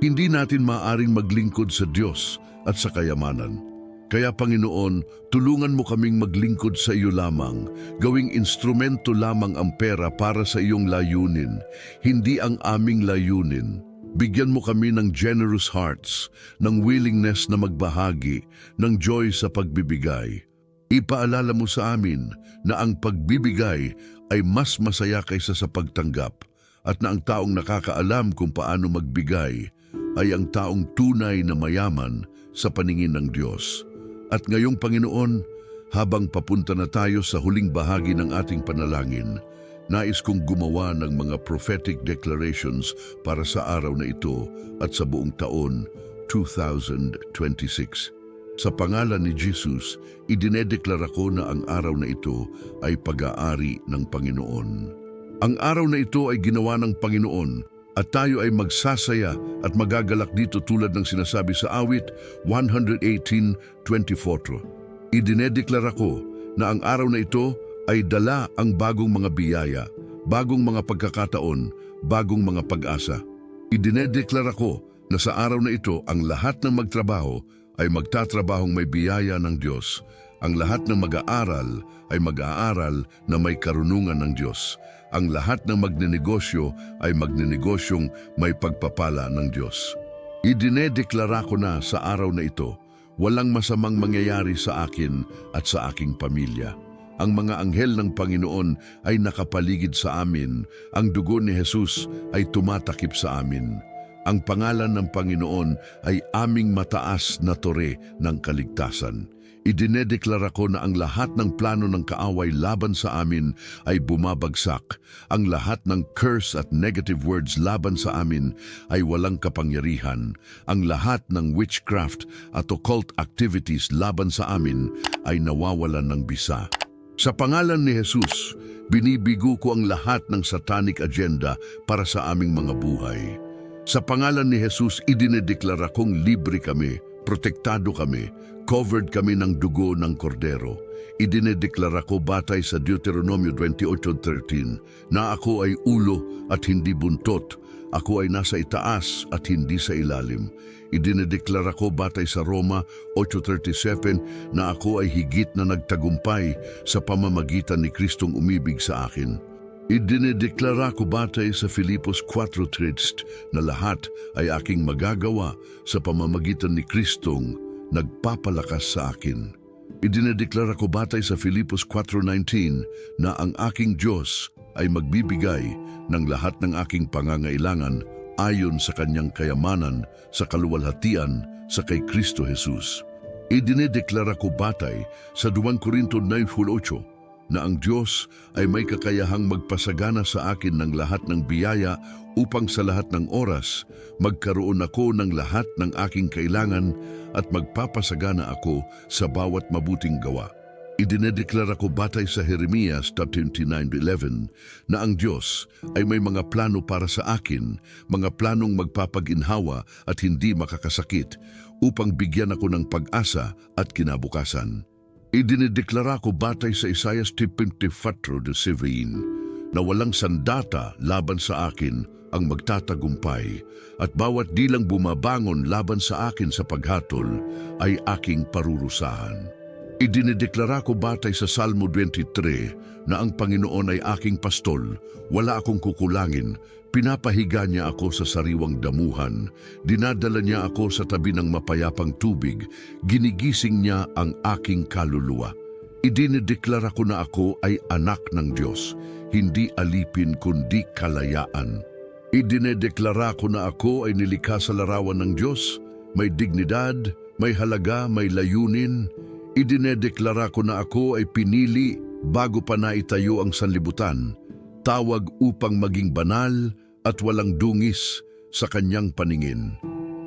Hindi natin maaaring maglingkod sa Diyos at sa kayamanan. Kaya Panginoon, tulungan mo kaming maglingkod sa iyo lamang, gawing instrumento lamang ang pera para sa iyong layunin, hindi ang aming layunin. Bigyan mo kami ng generous hearts, ng willingness na magbahagi, ng joy sa pagbibigay. Ipaalala mo sa amin na ang pagbibigay ay mas masaya kaysa sa pagtanggap, at na ang taong nakakaalam kung paano magbigay ay ang taong tunay na mayaman sa paningin ng Diyos. At ngayong Panginoon, habang papunta na tayo sa huling bahagi ng ating panalangin, nais kong gumawa ng mga prophetic declarations para sa araw na ito at sa buong taon 2026. Sa pangalan ni Jesus, idinedeklara ko na ang araw na ito ay pag-aari ng Panginoon. Ang araw na ito ay ginawa ng Panginoon, at tayo ay magsasaya at magagalak dito tulad ng sinasabi sa awit 118:24. Idinedeklara ko na ang araw na ito ay dala ang bagong mga biyaya, bagong mga pagkakataon, bagong mga pag-asa. Idinedeklara ko na sa araw na ito ang lahat ng magtrabaho ay magtatrabahong may biyaya ng Diyos. Ang lahat ng mag-aaral ay mag-aaral na may karunungan ng Diyos. Ang lahat ng magnenegosyo ay magnenegosyong may pagpapala ng Diyos. Idinedeklara ko na sa araw na ito, walang masamang mangyayari sa akin at sa aking pamilya. Ang mga anghel ng Panginoon ay nakapaligid sa amin. Ang dugo ni Jesus ay tumatakip sa amin. Ang pangalan ng Panginoon ay aming mataas na tore ng kaligtasan. Idinedeklara ko na ang lahat ng plano ng kaaway laban sa amin ay bumabagsak. Ang lahat ng curse at negative words laban sa amin ay walang kapangyarihan. Ang lahat ng witchcraft at occult activities laban sa amin ay nawawalan ng bisa. Sa pangalan ni Jesus, binibigo ko ang lahat ng satanic agenda para sa aming mga buhay. Sa pangalan ni Jesus, idinedeklara kong libre kami, protektado kami, covered kami ng dugo ng kordero. Idinedeklara ko batay sa Deuteronomio 28:13 na ako ay ulo at hindi buntot. Ako ay nasa itaas at hindi sa ilalim. Idinedeklara ko batay sa Roma 8:37 na ako ay higit na nagtagumpay sa pamamagitan ni Kristong umibig sa akin. Idinedeklara ko batay sa Filipos 4:3 na lahat ay aking magagawa sa pamamagitan ni Kristong nagpapalakas sa akin. Idinedeklara ko batay sa Filipos 4:19 na ang aking Diyos ay magbibigay ng lahat ng aking pangangailangan ayon sa kanyang kayamanan sa kaluwalhatian sa kay Kristo Jesus. Idinedeklara ko batay sa 2 Korinto 9:8 na ang Diyos ay may kakayahang magpasagana sa akin ng lahat ng biyaya upang sa lahat ng oras magkaroon ako ng lahat ng aking kailangan at magpapasagana ako sa bawat mabuting gawa. Idinedeklara ko batay sa Jeremias 29:11 na ang Diyos ay may mga plano para sa akin, mga planong magpapaginhawa at hindi makakasakit upang bigyan ako ng pag-asa at kinabukasan. Idinedeklara ko batay sa Isaiah 54:7 na walang sandata laban sa akin ang magtatagumpay at bawat dilang bumabangon laban sa akin sa paghatol ay aking parurusahan. Idinideklara ko batay sa Salmo 23 na ang Panginoon ay aking pastol, wala akong kukulangin, pinapahiga niya ako sa sariwang damuhan, dinadala niya ako sa tabi ng mapayapang tubig, ginigising niya ang aking kaluluwa. Idinideklara ko na ako ay anak ng Diyos, hindi alipin kundi kalayaan. Idinideklara ko na ako ay nilikha sa larawan ng Diyos, may dignidad, may halaga, may layunin. Idinedeklara ko na ako ay pinili bago pa naitayo ang sanlibutan, tawag upang maging banal at walang dungis sa kanyang paningin.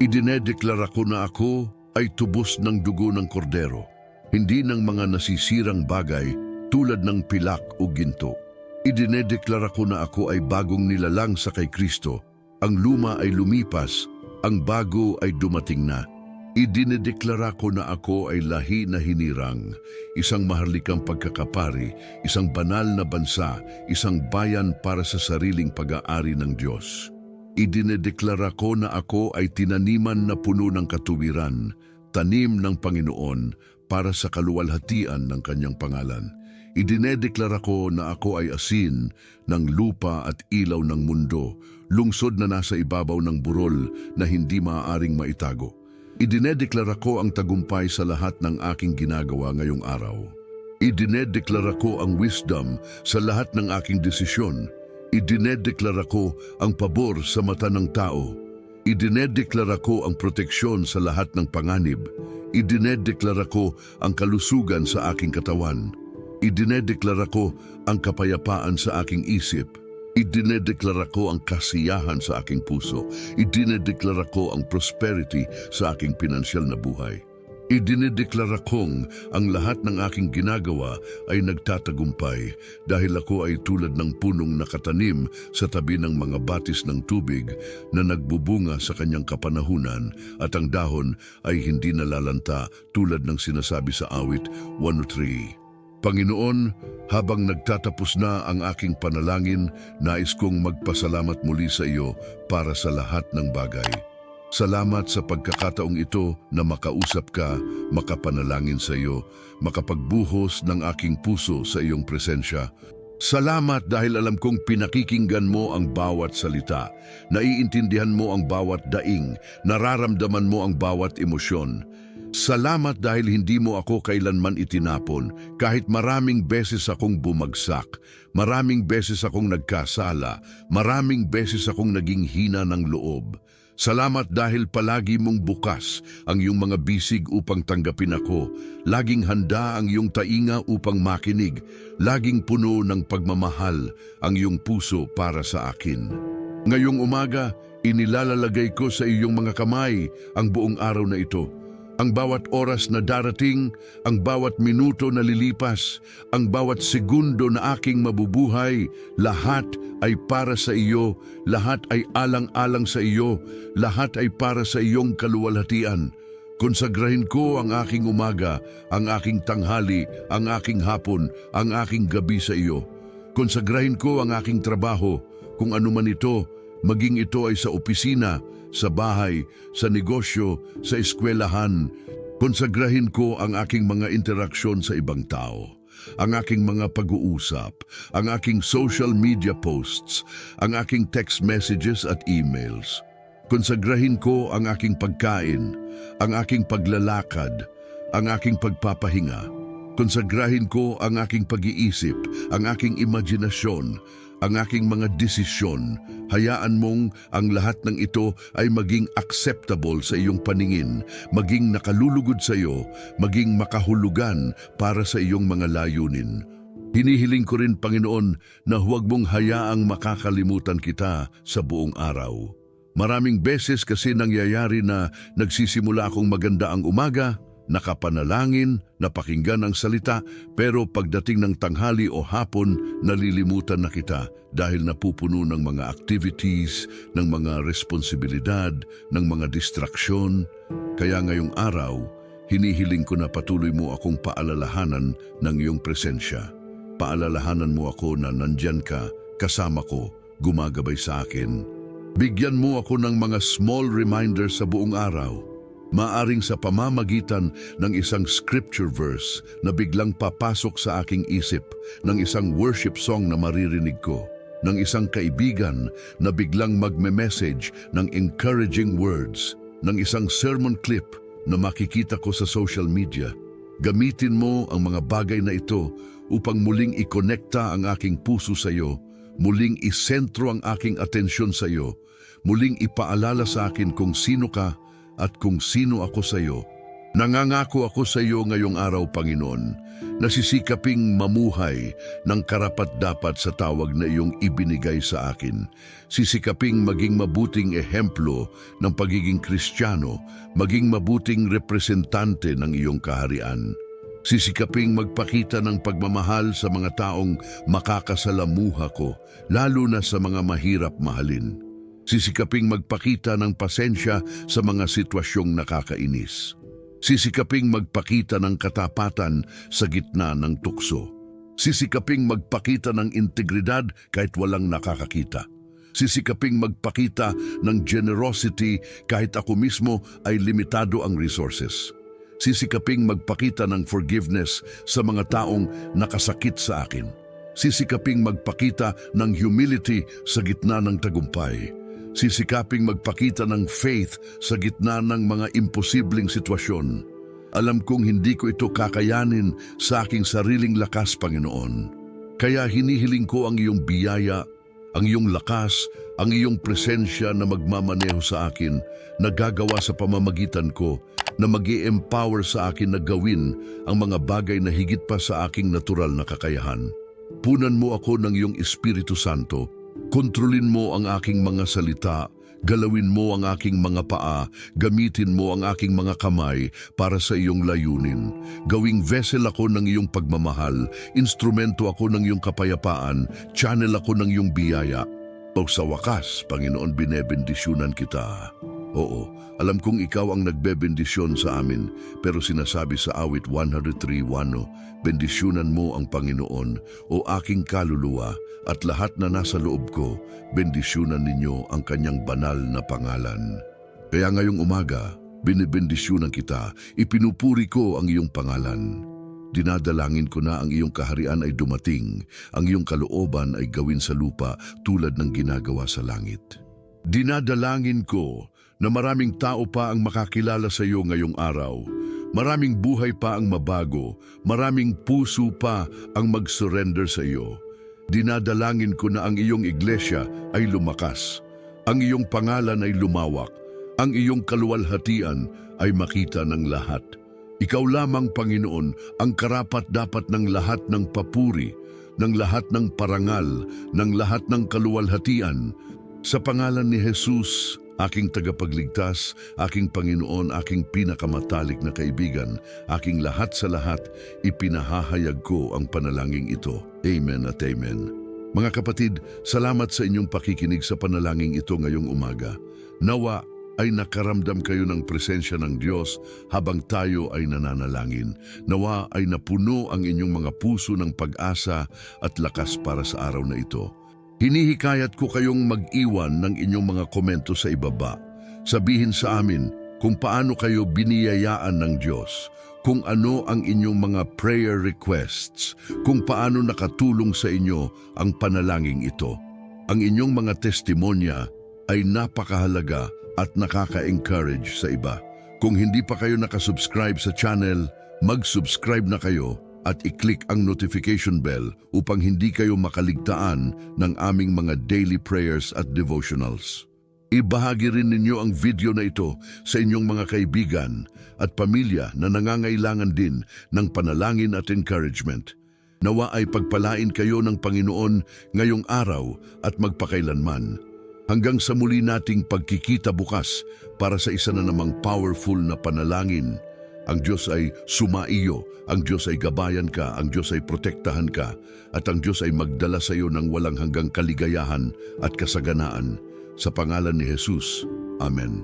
Idinedeklara ko na ako ay tubos ng dugo ng kordero, hindi ng mga nasisirang bagay tulad ng pilak o ginto. Idinedeklara ko na ako ay bagong nilalang sa kay Kristo, ang luma ay lumipas, ang bago ay dumating na. Idinedeklara ko na ako ay lahi na hinirang, isang maharlikang pagkakapari, isang banal na bansa, isang bayan para sa sariling pag-aari ng Diyos. Idinedeklara ko na ako ay tinaniman na puno ng katuwiran, tanim ng Panginoon para sa kaluwalhatian ng kanyang pangalan. Idinedeklara ko na ako ay asin ng lupa at ilaw ng mundo, lungsod na nasa ibabaw ng burol na hindi maaaring maitago. Idinedeklara ko ang tagumpay sa lahat ng aking ginagawa ngayong araw. Idinedeklara ko ang wisdom sa lahat ng aking desisyon. Idinedeklara ko ang pabor sa mata ng tao. Idinedeklara ko ang proteksyon sa lahat ng panganib. Idinedeklara ko ang kalusugan sa aking katawan. Idinedeklara ko ang kapayapaan sa aking isip. Idinedeklara ko ang kasiyahan sa aking puso. Idinedeklara ko ang prosperity sa aking pinansyal na buhay. Idinedeklara kong ang lahat ng aking ginagawa ay nagtatagumpay dahil ako ay tulad ng punong nakatanim sa tabi ng mga batis ng tubig na nagbubunga sa kanyang kapanahunan at ang dahon ay hindi nalalanta tulad ng sinasabi sa awit 103. Panginoon, habang nagtatapos na ang aking panalangin, nais kong magpasalamat muli sa iyo para sa lahat ng bagay. Salamat sa pagkakataong ito na makausap ka, makapanalangin sa iyo, makapagbuhos ng aking puso sa iyong presensya. Salamat dahil alam kong pinakikinggan mo ang bawat salita, naiintindihan mo ang bawat daing, nararamdaman mo ang bawat emosyon. Salamat dahil hindi mo ako kailanman itinapon kahit maraming beses akong bumagsak, maraming beses akong nagkasala, maraming beses akong naging hina ng loob. Salamat dahil palagi mong bukas ang iyong mga bisig upang tanggapin ako, laging handa ang iyong tainga upang makinig, laging puno ng pagmamahal ang iyong puso para sa akin. Ngayong umaga, inilalagay ko sa iyong mga kamay ang buong araw na ito. Ang bawat oras na darating, ang bawat minuto na lilipas, ang bawat segundo na aking mabubuhay, lahat ay para sa iyo, lahat ay alang-alang sa iyo, lahat ay para sa iyong kaluwalhatian. Konsagrahin ko ang aking umaga, ang aking tanghali, ang aking hapon, ang aking gabi sa iyo. Konsagrahin ko ang aking trabaho, kung ano man ito, maging ito ay sa opisina, sa bahay, sa negosyo, sa eskwelahan. Konsagrahin ko ang aking mga interaksyon sa ibang tao, ang aking mga pag-uusap, ang aking social media posts, ang aking text messages at emails. Konsagrahin ko ang aking pagkain, ang aking paglalakad, ang aking pagpapahinga. Konsagrahin ko ang aking pag-iisip, ang aking imaginasyon, ang aking mga desisyon. Hayaan mong ang lahat ng ito ay maging acceptable sa iyong paningin, maging nakalulugod sa iyo, maging makahulugan para sa iyong mga layunin. Hinihiling ko rin, Panginoon, na huwag mong hayaang makakalimutan kita sa buong araw. Maraming beses kasi nangyayari na nagsisimula akong maganda ang umaga, nakapanalangin, napakinggan ang salita, pero pagdating ng tanghali o hapon, nalilimutan na kita dahil napupuno ng mga activities, ng mga responsibilidad, ng mga distraksyon. Kaya ngayong araw, hinihiling ko na patuloy mo akong paalalahanan ng iyong presensya. Paalalahanan mo ako na nandyan ka, kasama ko, gumagabay sa akin. Bigyan mo ako ng mga small reminders sa buong araw. Maaring sa pamamagitan ng isang scripture verse na biglang papasok sa aking isip, ng isang worship song na maririnig ko, ng isang kaibigan na biglang magme-message ng encouraging words, ng isang sermon clip na makikita ko sa social media. Gamitin mo ang mga bagay na ito upang muling ikonekta ang aking puso sa iyo, muling isentro ang aking atensyon sa iyo, muling ipaalala sa akin kung sino ka at kung sino ako sa iyo. Nangangako ako sa iyo ngayong araw, Panginoon, na sisikaping mamuhay ng karapat-dapat sa tawag na iyong ibinigay sa akin. Sisikaping maging mabuting ehemplo ng pagiging Kristiyano, maging mabuting representante ng iyong kaharian. Sisikaping magpakita ng pagmamahal sa mga taong makakasalamuha ko, lalo na sa mga mahirap mahalin. Sisikaping magpakita ng pasensya sa mga sitwasyong nakakainis. Sisikaping magpakita ng katapatan sa gitna ng tukso. Sisikaping magpakita ng integridad kahit walang nakakakita. Sisikaping magpakita ng generosity kahit ako mismo ay limitado ang resources. Sisikaping magpakita ng forgiveness sa mga taong nakasakit sa akin. Sisikaping magpakita ng humility sa gitna ng tagumpay. Sisikaping magpakita ng faith sa gitna ng mga imposibleng sitwasyon. Alam kong hindi ko ito kakayanin sa aking sariling lakas, Panginoon. Kaya hinihiling ko ang iyong biyaya, ang iyong lakas, ang iyong presensya na magmamaneho sa akin, na gagawa sa pamamagitan ko, na mag-i-empower sa akin na gawin ang mga bagay na higit pa sa aking natural na kakayahan. Punan mo ako ng iyong Espiritu Santo. Kontrolin mo ang aking mga salita, galawin mo ang aking mga paa, gamitin mo ang aking mga kamay para sa iyong layunin. Gawing vessel ako ng iyong pagmamahal, instrumento ako ng iyong kapayapaan, channel ako ng iyong biyaya. O sa wakas, Panginoon, binebendisyonan kita. Oo, alam kong ikaw ang nagbebendisyon sa amin, pero sinasabi sa awit 103:1, bendisyonan mo ang Panginoon, o aking kaluluwa, at lahat na nasa loob ko, bendisyonan ninyo ang kanyang banal na pangalan. Kaya ngayong umaga, binibendisyonan kita, ipinupuri ko ang iyong pangalan. Dinadalangin ko na ang iyong kaharian ay dumating, ang iyong kalooban ay gawin sa lupa tulad ng ginagawa sa langit. Dinadalangin ko na maraming tao pa ang makakilala sa iyo ngayong araw. Maraming buhay pa ang mabago, maraming puso pa ang mag-surrender sa iyo. Dinadalangin ko na ang iyong iglesia ay lumakas, ang iyong pangalan ay lumawak, ang iyong kaluwalhatian ay makita ng lahat. Ikaw lamang, Panginoon, ang karapat-dapat ng lahat ng papuri, ng lahat ng parangal, ng lahat ng kaluwalhatian. Sa pangalan ni Jesus, aking tagapagligtas, aking Panginoon, aking pinakamatalik na kaibigan, aking lahat sa lahat, ipinahahayag ko ang panalangin ito. Amen at amen. Mga kapatid, salamat sa inyong pakikinig sa panalangin ito ngayong umaga. Nawa ay nakaramdam kayo ng presensya ng Diyos habang tayo ay nananalangin. Nawa ay napuno ang inyong mga puso ng pag-asa at lakas para sa araw na ito. Hinihikayat ko kayong mag-iwan ng inyong mga komento sa ibaba. Sabihin sa amin kung paano kayo biniyayaan ng Diyos, kung ano ang inyong mga prayer requests, kung paano nakatulong sa inyo ang panalangin ito. Ang inyong mga testimonya ay napakahalaga at nakaka-encourage sa iba. Kung hindi pa kayo nakasubscribe sa channel, mag-subscribe na kayo at i-click ang notification bell upang hindi kayo makaligtaan ng aming mga daily prayers at devotionals. Ibahagi rin ninyo ang video na ito sa inyong mga kaibigan at pamilya na nangangailangan din ng panalangin at encouragement. Nawa ay pagpalain kayo ng Panginoon ngayong araw at magpakailanman. Hanggang sa muli nating pagkikita bukas para sa isa na namang powerful na panalangin. Ang Diyos ay sumaiyo, ang Diyos ay gabayan ka, ang Diyos ay protektahan ka, at ang Diyos ay magdala sa iyo ng walang hanggang kaligayahan at kasaganaan. Sa pangalan ni Jesus. Amen.